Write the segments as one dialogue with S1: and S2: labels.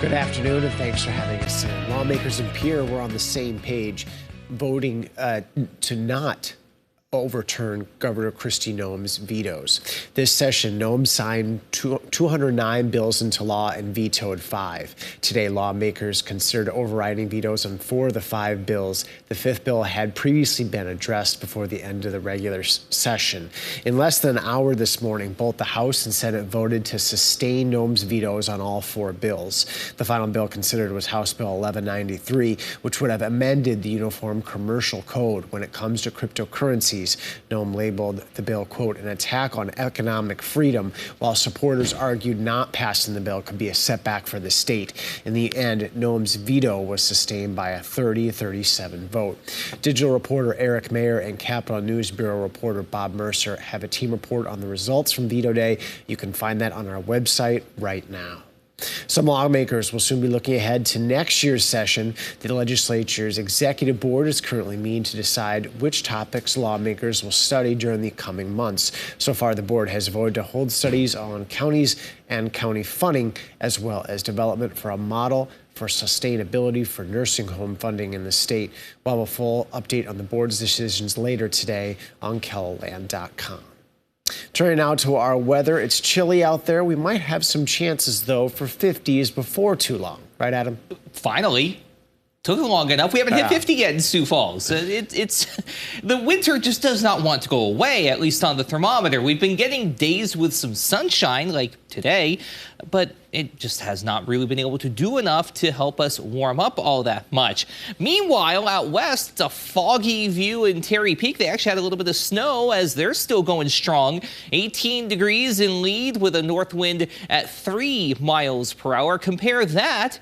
S1: Good afternoon, and thanks for having us in. Lawmakers in Pierre were on the same page, voting to not overturn Governor Kristi Noem's vetoes. This session, Noem signed 209 bills into law and vetoed 5. Today, lawmakers considered overriding vetoes on 4 of the 5 bills. The 5th bill had previously been addressed before the end of the regular session. In less than an hour this morning, both the House and Senate voted to sustain Noem's vetoes on all 4 bills. The final bill considered was House Bill 1193, which would have amended the Uniform Commercial Code when it comes to cryptocurrencies. Noem labeled the bill, quote, an attack on economic freedom, while supporters argued not passing the bill could be a setback for the state. In the end, Noem's veto was sustained by a 30-37 vote. Digital reporter Eric Mayer and Capitol News Bureau reporter Bob Mercer have a team report on the results from Veto Day. You can find that on our website right now. Some lawmakers will soon be looking ahead to next year's session. The legislature's executive board is currently meeting to decide which topics lawmakers will study during the coming months. So far, the board has voted to hold studies on counties and county funding, as well as development for a model for sustainability for nursing home funding in the state. We'll have a full update on the board's decisions later today on KELOLAND.com. Turning now to our weather. It's chilly out there. We might have some chances, though, for 50s before too long. Right, Adam?
S2: Finally. Took long enough. We haven't hit 50 yet in Sioux Falls. It's the winter just does not want to go away, at least on the thermometer. We've been getting days with some sunshine, like today, but it just has not really been able to do enough to help us warm up all that much. Meanwhile, out west, it's a foggy view in Terry Peak. They actually had a little bit of snow as they're still going strong. 18 degrees in lead with a north wind at 3 miles per hour. Compare that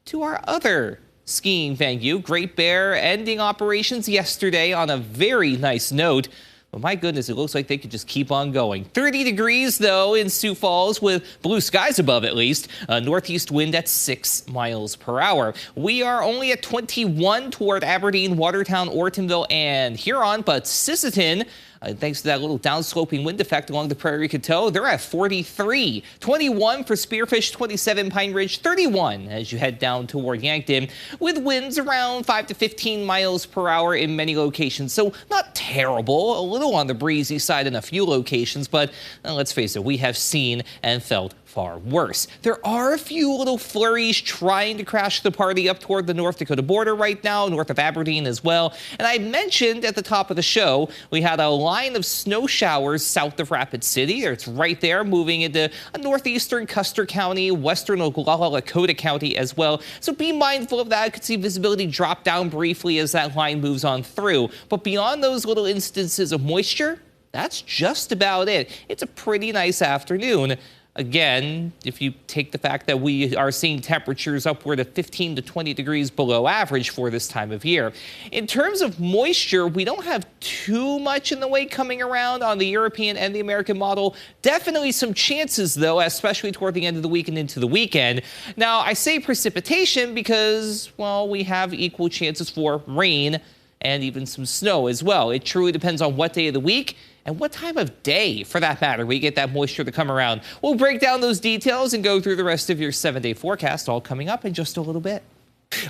S2: to our other skiing venue, Great Bear, ending operations yesterday on a very nice note. But my goodness, it looks like they could just keep on going. 30 degrees, though, in Sioux Falls with blue skies above, at least. A northeast wind at 6 miles per hour. We are only at 21 toward Aberdeen, Watertown, Ortonville, and Huron, but Sisseton, thanks to that little downsloping wind effect along the Prairie Coteau, they're at 43. 21 for Spearfish, 27 Pine Ridge, 31 as you head down toward Yankton, with winds around 5 to 15 miles per hour in many locations. So not terrible, a little on the breezy side in a few locations, but let's face it, we have seen and felt far worse. There are a few little flurries trying to crash the party up toward the North Dakota border right now, north of Aberdeen as well. And I mentioned at the top of the show, we had a line of snow showers south of Rapid City. It's right there, moving into northeastern Custer County, western Oglala, Lakota County as well. So be mindful of that. You could see visibility drop down briefly as that line moves on through. But beyond those little instances of moisture, that's just about it. It's a pretty nice afternoon. Again, if you take the fact that we are seeing temperatures upward of 15 to 20 degrees below average for this time of year. In terms of moisture, we don't have too much in the way coming around on the European and the American model. Definitely some chances, though, especially toward the end of the week and into the weekend. Now, I say precipitation because, well, we have equal chances for rain and even some snow as well. It truly depends on what day of the week and what time of day, for that matter, we get that moisture to come around. We'll break down those details and go through the rest of your 7-day forecast, all coming up in just a little bit.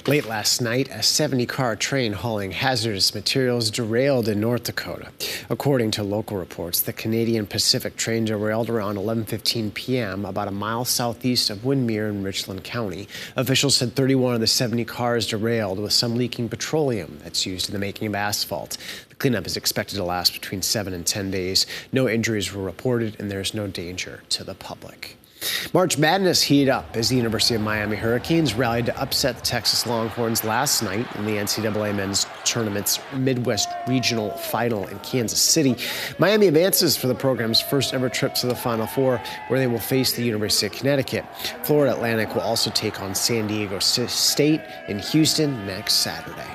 S1: Late last night, a 70-car train hauling hazardous materials derailed in North Dakota. According to local reports, the Canadian Pacific train derailed around 11:15 p.m. about a mile southeast of Windermere in Richland County. Officials said 31 of the 70 cars derailed, with some leaking petroleum that's used in the making of asphalt. The cleanup is expected to last between 7 and 10 days. No injuries were reported, and there's no danger to the public. March Madness heated up as the University of Miami Hurricanes rallied to upset the Texas Longhorns last night in the NCAA Men's Tournament's Midwest Regional Final in Kansas City. Miami advances for the program's first ever trip to the Final Four, where they will face the University of Connecticut. Florida Atlantic will also take on San Diego State in Houston next Saturday.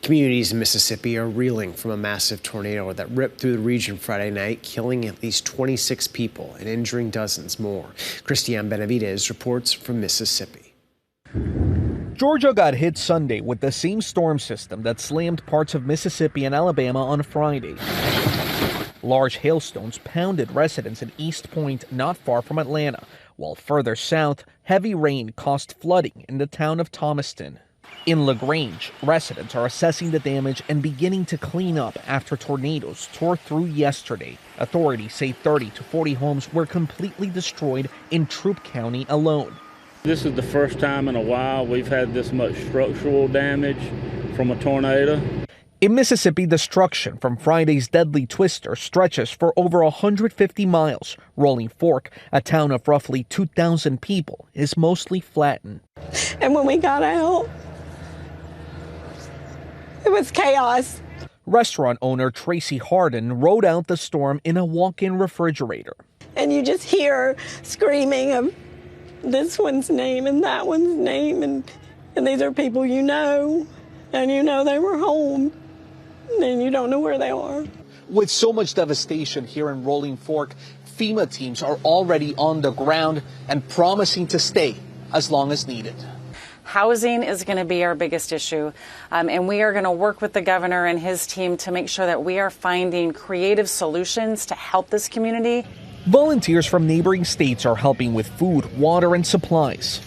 S1: Communities in Mississippi are reeling from a massive tornado that ripped through the region Friday night, killing at least 26 people and injuring dozens more. Christiane Benavidez reports from Mississippi.
S3: Georgia got hit Sunday with the same storm system that slammed parts of Mississippi and Alabama on Friday. Large hailstones pounded residents in East Point, not far from Atlanta, while further south, heavy rain caused flooding in the town of Thomaston. In LaGrange, residents are assessing the damage and beginning to clean up after tornadoes tore through yesterday. Authorities say 30 to 40 homes were completely destroyed in Troup County alone.
S4: This is the first time in a while we've had this much structural damage from a tornado.
S3: In Mississippi, destruction from Friday's deadly twister stretches for over 150 miles. Rolling Fork, a town of roughly 2,000 people, is mostly flattened.
S5: And when we got out, it was chaos.
S3: Restaurant owner Tracy Harden rode out the storm in a walk-in refrigerator.
S5: And you just hear screaming of this one's name and that one's name, and these are people you know, and you know they were home, and you don't know where they are.
S3: With so much devastation here in Rolling Fork, FEMA teams are already on the ground and promising to stay as long as needed.
S6: Housing is going to be our biggest issue, and we are going to work with the governor and his team to make sure that we are finding creative solutions to help this community.
S3: Volunteers from neighboring states are helping with food, water, and supplies.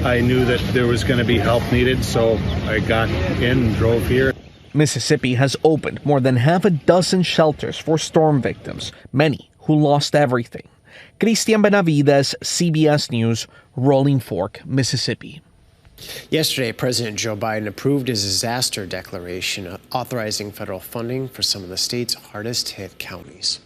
S4: I knew that there was going to be help needed, so I got in and drove here.
S3: Mississippi has opened more than half a dozen shelters for storm victims, many who lost everything. Cristian Benavides, CBS News, Rolling Fork, Mississippi.
S1: Yesterday, President Joe Biden approved a disaster declaration authorizing federal funding for some of the state's hardest hit counties.